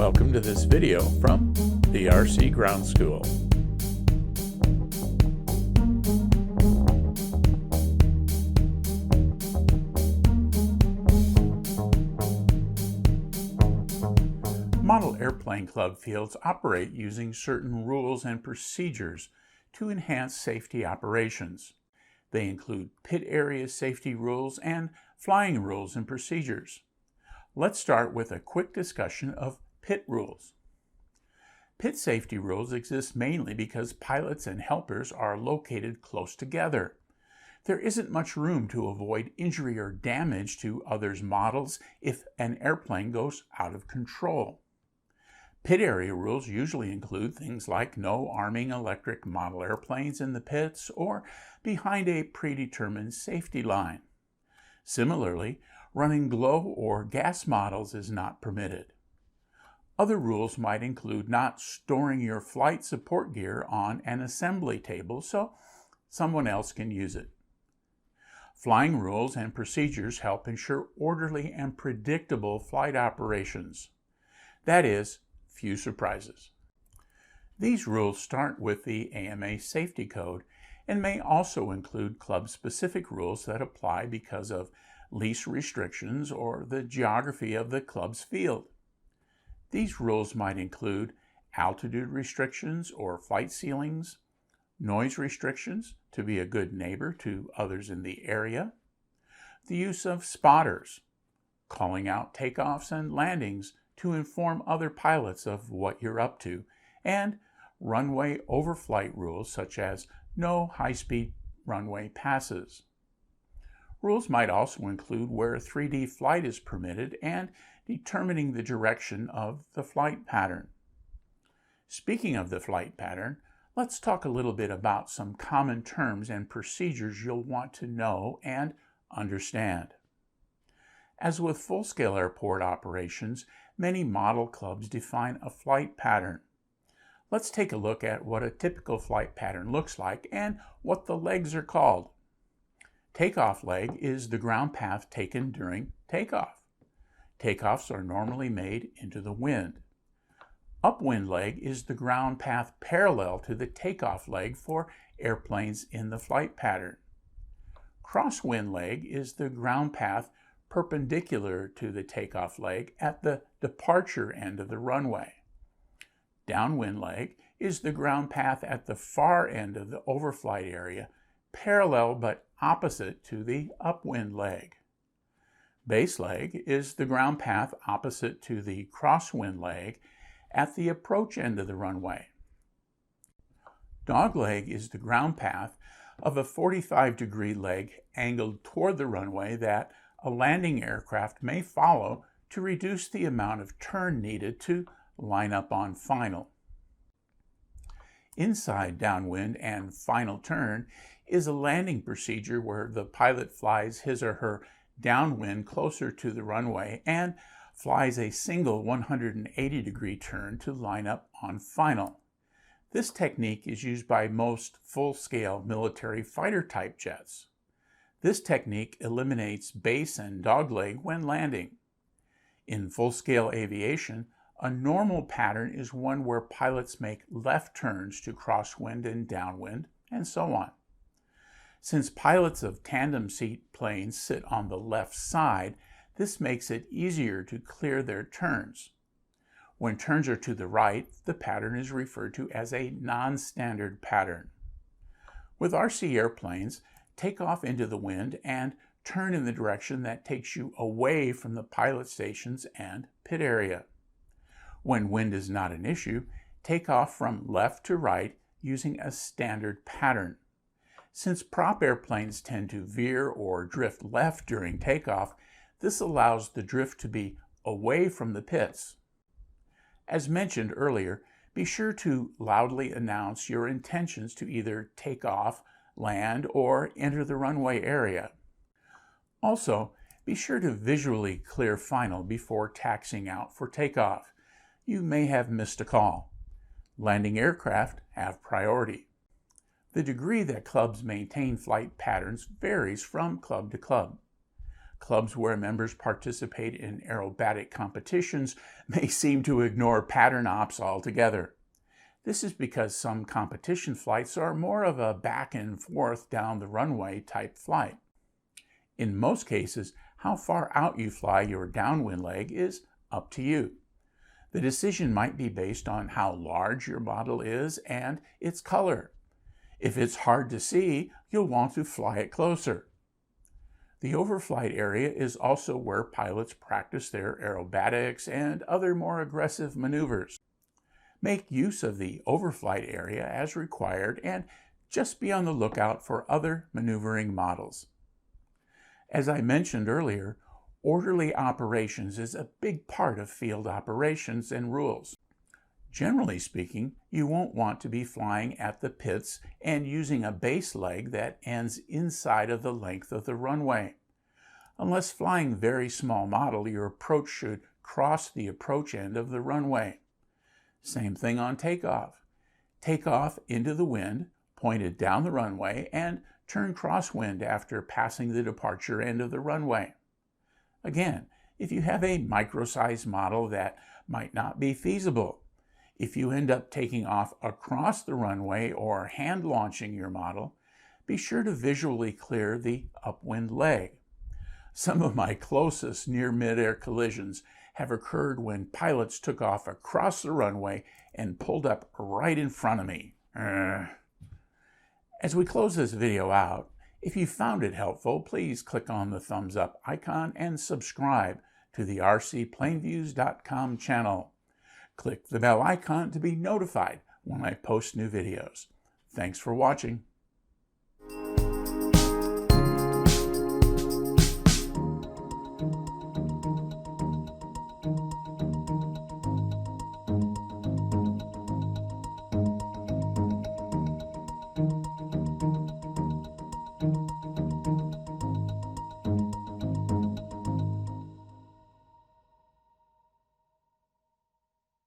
Welcome to this video from the RC Ground School. Model airplane club fields operate using certain rules and procedures to enhance safety operations. They include pit area safety rules and flying rules and procedures. Let's start with a quick discussion of pit rules. Pit safety rules exist mainly because pilots and helpers are located close together. There isn't much room to avoid injury or damage to others' models if an airplane goes out of control. Pit area rules usually include things like no arming electric model airplanes in the pits or behind a predetermined safety line. Similarly, running glow or gas models is not permitted. Other rules might include not storing your flight support gear on an assembly table so someone else can use it. Flying rules and procedures help ensure orderly and predictable flight operations. That is, few surprises. These rules start with the AMA Safety Code and may also include club-specific rules that apply because of lease restrictions or the geography of the club's field. These rules might include altitude restrictions or flight ceilings, noise restrictions to be a good neighbor to others in the area, the use of spotters, calling out takeoffs and landings to inform other pilots of what you're up to, and runway overflight rules such as no high-speed runway passes. Rules might also include where 3D flight is permitted and determining the direction of the flight pattern. Speaking of the flight pattern, let's talk a little bit about some common terms and procedures you'll want to know and understand. As with full-scale airport operations, many model clubs define a flight pattern. Let's take a look at what a typical flight pattern looks like and what the legs are called. Takeoff leg is the ground path taken during takeoff. Takeoffs are normally made into the wind. Upwind leg is the ground path parallel to the takeoff leg for airplanes in the flight pattern. Crosswind leg is the ground path perpendicular to the takeoff leg at the departure end of the runway. Downwind leg is the ground path at the far end of the overflight area, parallel but opposite to the upwind leg. Base leg is the ground path opposite to the crosswind leg at the approach end of the runway. Dogleg is the ground path of a 45-degree leg angled toward the runway that a landing aircraft may follow to reduce the amount of turn needed to line up on final. Inside downwind and final turn is a landing procedure where the pilot flies his or her downwind closer to the runway and flies a single 180-degree turn to line up on final. This technique is used by most full-scale military fighter-type jets. This technique eliminates base and dogleg when landing. In full-scale aviation, a normal pattern is one where pilots make left turns to crosswind and downwind, and so on. Since pilots of tandem seat planes sit on the left side, this makes it easier to clear their turns. When turns are to the right, the pattern is referred to as a non-standard pattern. With RC airplanes, take off into the wind and turn in the direction that takes you away from the pilot stations and pit area. When wind is not an issue, take off from left to right using a standard pattern. Since prop airplanes tend to veer or drift left during takeoff, this allows the drift to be away from the pits. As mentioned earlier, be sure to loudly announce your intentions to either take off, land, or enter the runway area. Also, be sure to visually clear final before taxiing out for takeoff. You may have missed a call. Landing aircraft have priority. The degree that clubs maintain flight patterns varies from club to club. Clubs where members participate in aerobatic competitions may seem to ignore pattern ops altogether. This is because some competition flights are more of a back and forth down the runway type flight. In most cases, how far out you fly your downwind leg is up to you. The decision might be based on how large your model is and its color. If it's hard to see, you'll want to fly it closer. The overflight area is also where pilots practice their aerobatics and other more aggressive maneuvers. Make use of the overflight area as required and just be on the lookout for other maneuvering models. As I mentioned earlier, orderly operations is a big part of field operations and rules. Generally speaking, you won't want to be flying at the pits and using a base leg that ends inside of the length of the runway. Unless flying very small model, your approach should cross the approach end of the runway. Same thing on takeoff. Take off into the wind, pointed down the runway, and turn crosswind after passing the departure end of the runway. Again, if you have a micro-sized model, that might not be feasible. If you end up taking off across the runway or hand launching your model, be sure to visually clear the upwind leg. Some of my closest near mid-air collisions have occurred when pilots took off across the runway and pulled up right in front of me. As we close this video out, if you found it helpful, please click on the thumbs up icon and subscribe to the RCPlaneviews.com channel. Click the bell icon to be notified when I post new videos. Thanks for watching.